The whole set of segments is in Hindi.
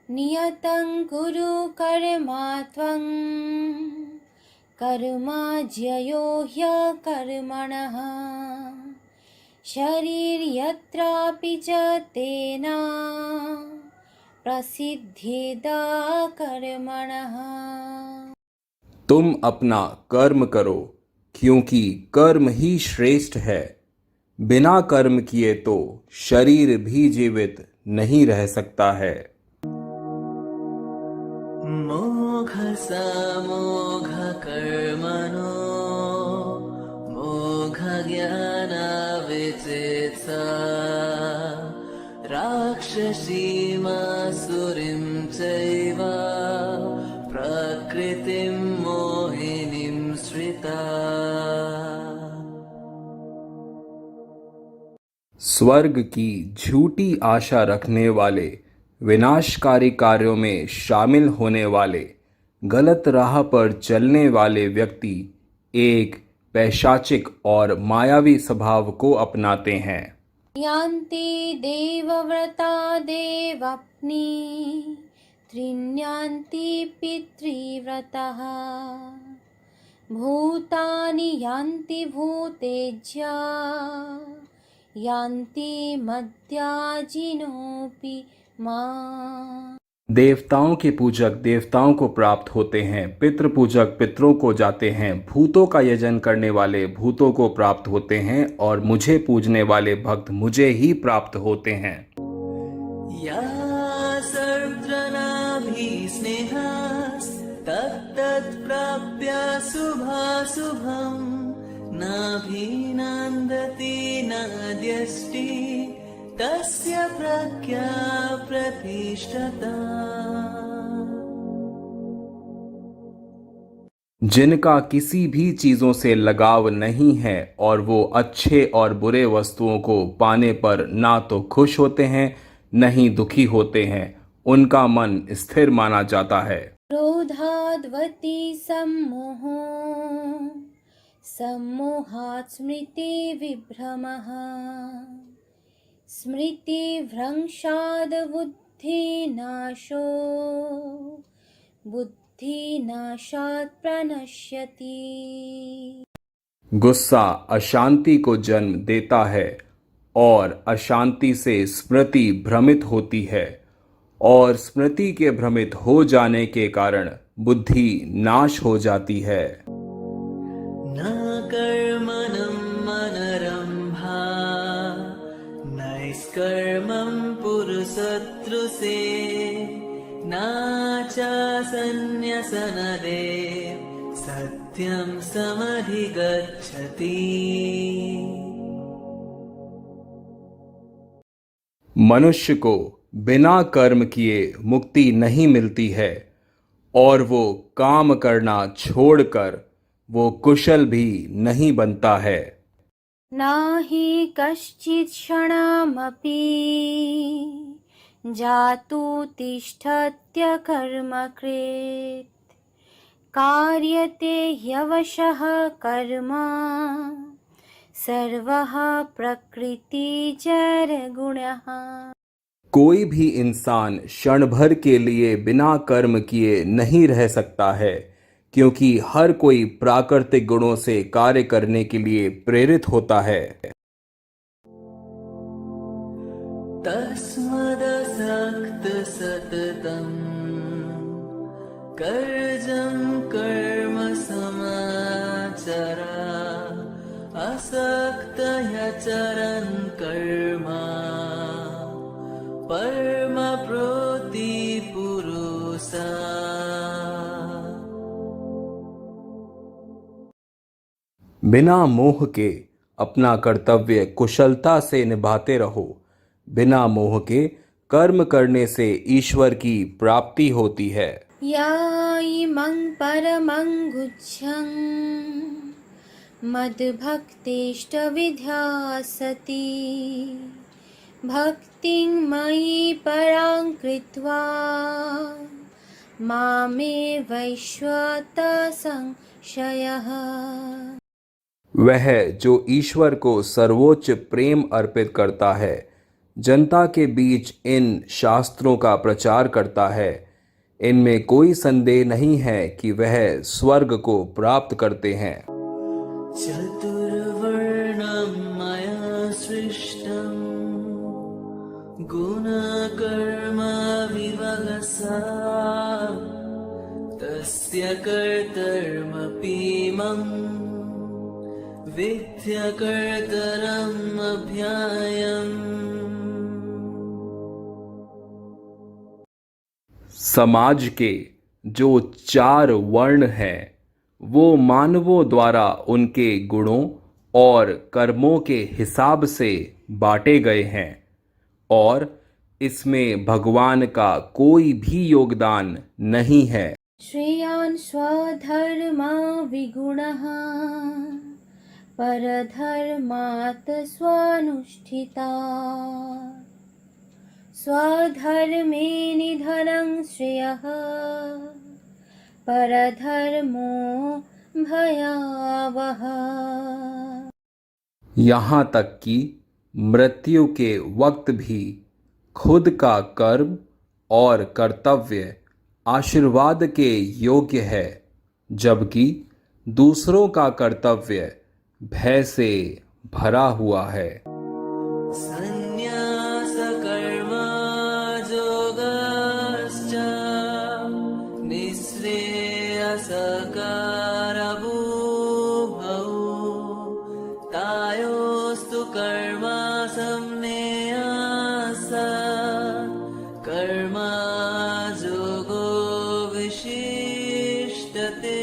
नियतं कुरु कर्मा त्वं कर्म ज्ययो ह्यकर्मणः शरीर्यत्रापि च तेन प्रसिद्धेदा कर्मणः। तुम अपना कर्म करो, क्योंकि कर्म ही श्रेष्ठ है। बिना कर्म किए तो शरीर भी जीवित नहीं रह सकता है। मोघ समोघ कर्मणो मोघ ज्ञान विचित्सा राक्षसीमासुरीं चैव प्रकृतिं मोहिनीं श्रिता। स्वर्ग की झूठी आशा रखने वाले, विनाशकारी कार्यों में शामिल होने वाले, गलत राह पर चलने वाले व्यक्ति एक पैशाचिक और मायावी स्वभाव को अपनाते हैं। यान्ति देवव्रता देवाप्नी त्रिण्यान्ति पितृव्रतः भूतानि यान्ति भूतेज्या यान्ति मद्याजिनोऽपि माम्। देवताओं के पूजक देवताओं को प्राप्त होते हैं, पितृ पूजक पितरों को जाते हैं, भूतों का यजन करने वाले भूतों को प्राप्त होते हैं और मुझे पूजने वाले भक्त मुझे ही प्राप्त होते हैं। या सर्वजनाभिस्नेहास् तत्तत्प्राप्य शुभाशुभम् नाभिनन्दति नद्यष्टि तस्य प्रज्ञा प्रतिष्ठता। जिनका किसी भी चीजों से लगाव नहीं है और वो अच्छे और बुरे वस्तुओं को पाने पर ना तो खुश होते हैं न ही दुखी होते हैं, उनका मन स्थिर माना जाता है। क्रोधाद्वती सम्मोहो सम्मोहात् स्मृतिविभ्रमः स्मृतिभ्रंशाद् बुद्धिनाशो बुद्धिनाशात् प्रणश्यति। गुस्सा अशांति को जन्म देता है और अशांति से स्मृति भ्रमित होती है और स्मृति के भ्रमित हो जाने के कारण बुद्धि नाश हो जाती है। न कर्मणं मनरम्भा नैष्कर्मं पुरुषत्रुसे न च सन्न्यसनदे सत्यं समधिगच्छति। मनुष्य को बिना कर्म किए मुक्ति नहीं मिलती है और वो काम करना छोड़कर वो कुशल भी नहीं बनता है। नाहि कश्चित् क्षणमपि जातु तिष्ठत्य कर्मकृत् कार्यते ह्यवशः कर्म सर्वः प्रकृतिजरगुणः। कोई भी इंसान क्षण भर के लिए बिना कर्म किए नहीं रह सकता है, क्योंकि हर कोई प्राकृतिक गुणों से कार्य करने के लिए प्रेरित होता है। तस्मदसक्त सततं कर्जं कर्म समाचर असक्तः चरन् कर्म परमप्रोति पुरुषा। बिना मोह के अपना कर्तव्य कुशलता से निभाते रहो। बिना मोह के कर्म करने से ईश्वर की प्राप्ति होती है। या इमं परमं गुह्यं मद्भक्तेष्टविध्यासति भक्तिं मयि परां कृत्वा मामे वैश्वत संशयः। वह जो ईश्वर को सर्वोच्च प्रेम अर्पित करता है, जनता के बीच इन शास्त्रों का प्रचार करता है, इनमें कोई संदेह नहीं है कि वह स्वर्ग को प्राप्त करते हैं। चतुर्वर्णं मया सृष्टं गुणकर्म विवगसा तस्य कर्तर्मपि मम विद्यकर्तरम् अभ्यायम्। समाज के जो 4 वर्ण हैं वो मानवों द्वारा उनके गुणों और कर्मों के हिसाब से बांटे गए हैं और इसमें भगवान का कोई भी योगदान नहीं है। श्रेयान् स्वधर्मा विगुणः परधर्मात् स्वानुष्ठिता स्वधर्मे निधनं श्रेयः परधर्मो भयावह। यहाँ तक कि मृत्यु के वक्त भी खुद का कर्म और कर्तव्य आशीर्वाद के योग्य है, जबकि दूसरों का कर्तव्य भय से भरा हुआ है। संन्यास कर्म योगश्च निःश्रेयसकारबुभौ तायोस्तु कर्मा संन्यास कर्मा योगो विशिष्टते।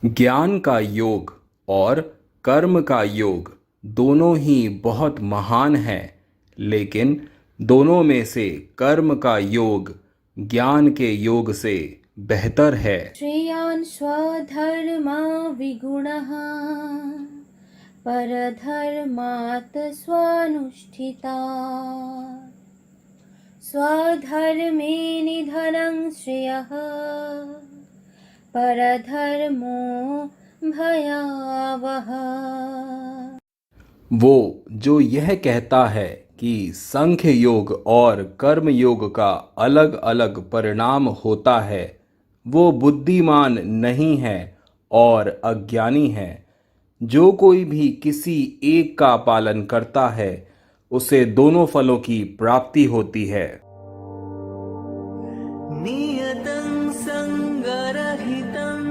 ज्ञान का योग और कर्म का योग दोनों ही बहुत महान हैं, लेकिन दोनों में से कर्म का योग ज्ञान के योग से बेहतर है। श्रेयान् स्वधर्मा विगुणः परधर्मात् स्वानुष्ठिता स्वधर्मे निधनं श्रेयः परधर्मो भयावह। वो जो यह कहता है कि सांख्य योग और कर्म योग का अलग अलग परिणाम होता है, वो बुद्धिमान नहीं है और अज्ञानी है। जो कोई भी किसी एक का पालन करता है उसे दोनों फलों की प्राप्ति होती है। नियतं संगरहितम्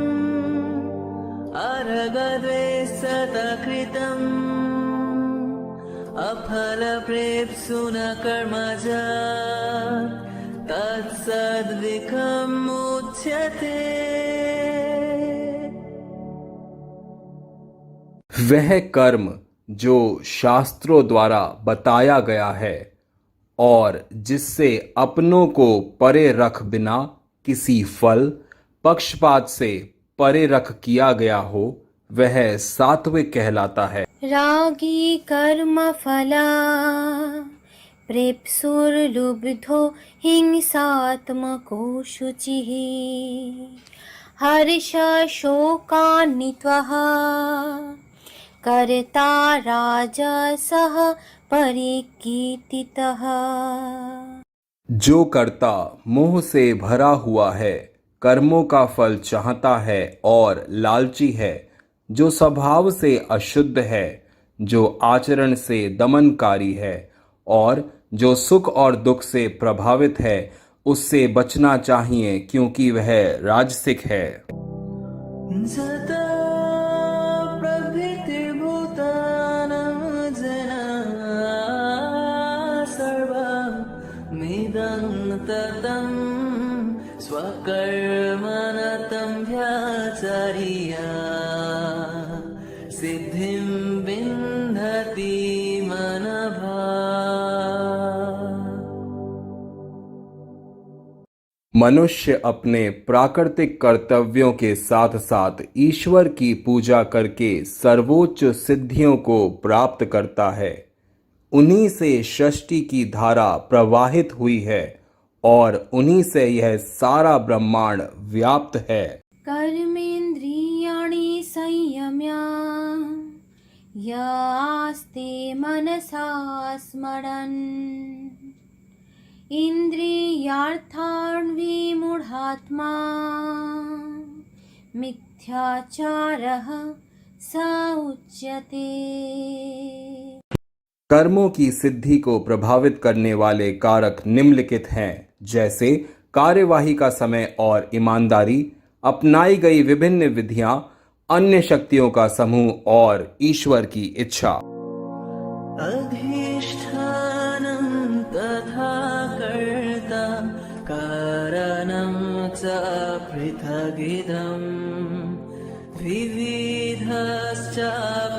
अर्हद्वेषतकृतम् अफलप्रेप्सुना कर्मजा तत्सद्विकम् उच्यते। वह कर्म जो शास्त्रों द्वारा बताया गया है और जिससे अपनों को परे रख बिना किसी फल पक्षपात से परे रख किया गया हो, वह सात्विक कहलाता है। रागी कर्मफला प्रेप्सुर्लुब्धो हिंसात्मको शुचिः हर्षशोकान्वितः कर्ता राजसः परिकीर्तितः। जो कर्ता मोह से भरा हुआ है, कर्मों का फल चाहता है और लालची है, जो स्वभाव से अशुद्ध है, जो आचरण से दमनकारी है और जो सुख और दुख से प्रभावित है, उससे बचना चाहिए क्योंकि वह राजसिक है। जता प्रभृतिर्भूतानां जना सर्वमिदं ततं स्वकर्मणतं ह्याचर्या सिद्धिं विन्दति मनभा। मनुष्य अपने प्राकृतिक कर्तव्यों के साथ साथ ईश्वर की पूजा करके सर्वोच्च सिद्धियों को प्राप्त करता है। उन्हीं से सृष्टि की धारा प्रवाहित हुई है और उन्हीं से यह सारा ब्रह्मांड व्याप्त है। कर्मेन्द्रियाणि संयम्य य आस्ते मनसा स्मरन् इन्द्रियार्थान् विमूढात्मा मिथ्याचारः स उच्यते। कर्मों की सिद्धि को प्रभावित करने वाले कारक निम्नलिखित हैं, जैसे कार्यवाही का समय और ईमानदारी, अपनाई गई विभिन्न विधियां, अन्य शक्तियों का समूह और ईश्वर की इच्छा। अधिष्ठानं तथा कर्ता कारणं च पृथगिदम् विविधश्च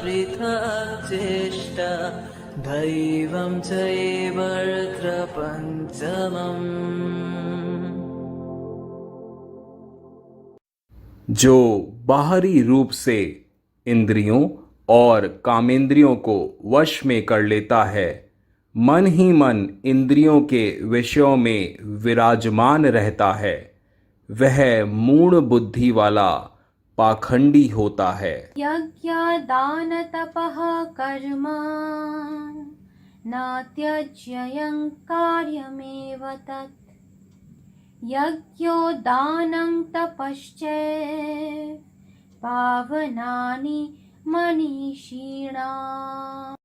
पृथक् चेष्टा दैवं चैवर्त्र पञ्चमम्। जो बाहरी रूप से इंद्रियों और कामेंद्रियों को वश में कर लेता है, मन ही मन इंद्रियों के विषयों में विराजमान रहता है, वह मूढ़ बुद्धि वाला पाखंडी होता है। यज्ञ दान तपः कर्म न त्यज्यं कार्यमेव तत् यज्ञो दानं तपश्चैव पावनानि मनीषिणाम्।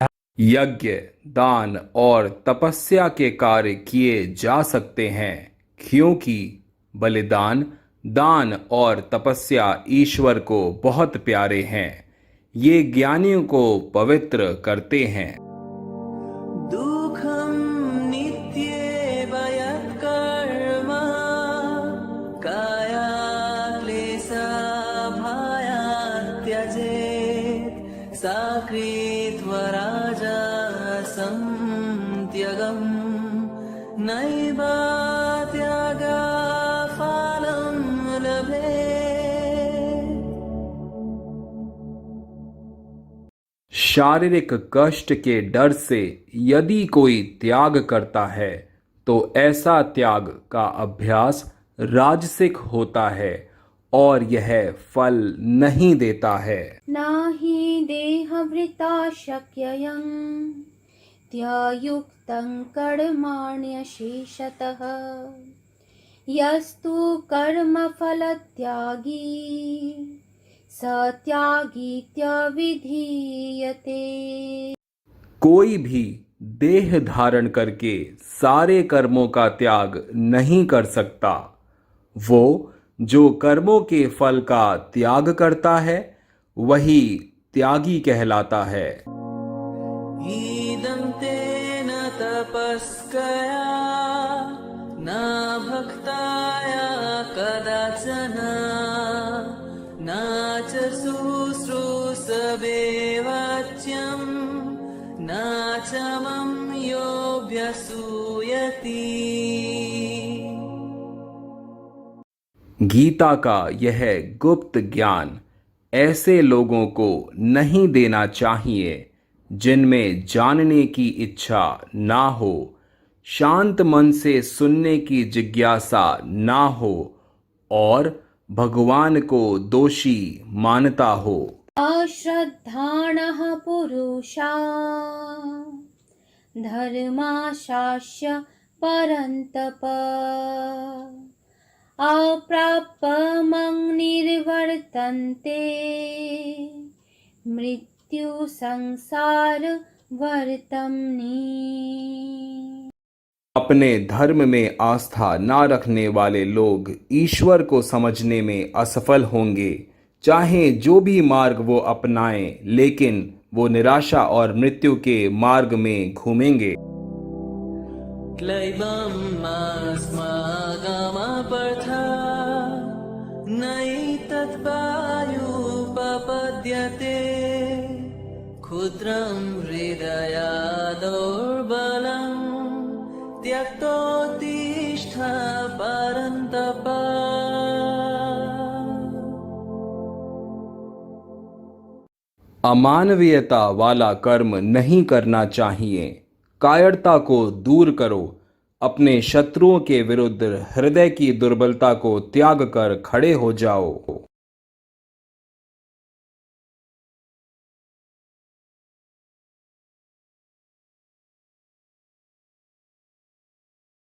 यज्ञ, दान और तपस्या के कार्य किए जा सकते हैं, क्योंकि बलिदान, दान और तपस्या ईश्वर को बहुत प्यारे हैं। ये ज्ञानियों को पवित्र करते हैं। दुःखं नित्येव यत्कर्म कायाक्लेशभयात् त्यजेत् सा कृत्वा राजसं त्यगम् नैव त्यागफलं लभेत्। शारीरिक कष्ट के डर से यदि कोई त्याग करता है तो ऐसा त्याग का अभ्यास राजसिक होता है और यह फल नहीं देता है। न हि देहभृता शक्यं त्ययुक्तं कर्माण्यशेषतः यस्तु कर्मफलत्यागी स त्यागीत्यभिधीयते। कोई भी देह धारण करके सारे कर्मों का त्याग नहीं कर सकता। वो जो कर्मों के फल का त्याग करता है वही त्यागी कहलाता है। इदं तेन तपस्कया न भक्ताय कदाचन न च शुश्रूषवे वाच्यं न च मम योऽभ्यसूयति। गीता का यह गुप्त ज्ञान ऐसे लोगों को नहीं देना चाहिए जिनमें जानने की इच्छा ना हो, शांत मन से सुनने की जिज्ञासा ना हो और भगवान को दोषी मानता हो। अश्रद्धानः पुरुषा धर्माशास्य परन्तप अप्राप्यमं निर्वर्तन्ते मृत्यु संसार वर्तमनि। अपने धर्म में आस्था ना रखने वाले लोग ईश्वर को समझने में असफल होंगे, चाहे जो भी मार्ग वो अपनाएं, लेकिन वो निराशा और मृत्यु के मार्ग में घूमेंगे। क्लैबमस्मागमपर्था नैतद्वायुपपद्यते क्षुद्रं हृदया दौर्बलं त्यक्तोत्तिष्ठ परन्तप। अमानवीयता वाला कर्म नहीं करना चाहिए। कायरता को दूर करो। अपने शत्रुओं के विरुद्ध हृदय की दुर्बलता को त्याग कर खड़े हो जाओ।